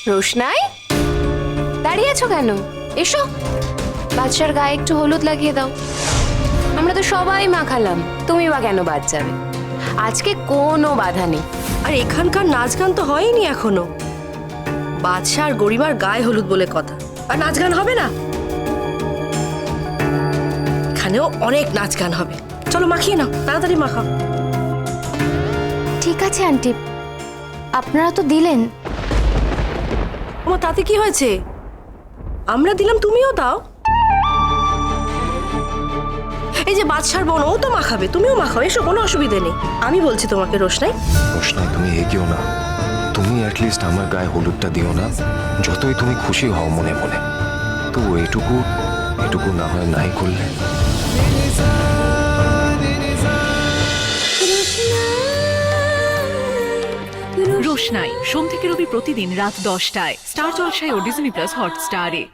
রোশনাই, দাঁড়িয়ে আছো কেন? এসো, বাচ্চার গায়ে একটু হলুদ লাগিয়ে দাও। আমরা তো সবাই মাখালাম, তুমি বা কেন বাদ যাবে? আজকে কোনো বাধা নেই। আর এখানকার নাচ গান তো হয়নি এখনো। বাদশা আর গরিমার গায়ে হলুদ বলে কথা, আর নাচ গান হবে না? এখানেও অনেক নাচ গান হবে। চলো মাখিয়ে নাও, তাড়াতাড়ি মাখাও। ঠিক আছে আন্টি, আপনারা তো দিলেন। আমার তাতে কি হয়েছে? আমরা দিলাম, তুমিও দাও। এই যে বাদশার বোন, ও তো মাখাবে, তুমিও মাখাও, এসো, কোনো অসুবিধে নেই। আমি বলছি তোমাকে রোশনাই। রোশনাই, তুমি এগিয়েও না। তুমি অ্যাটলিস্ট আমার গায়ে হলুদটা দিও না। যতই তুমি খুশি হও মনে মনে, তো এটুকু না হয় নাই করলে। রোশনাই সোম থেকে রবি প্রতিদিন রাত 10টায় স্টার জলসায় ও ডিজনি প্লাস হটস্টারে।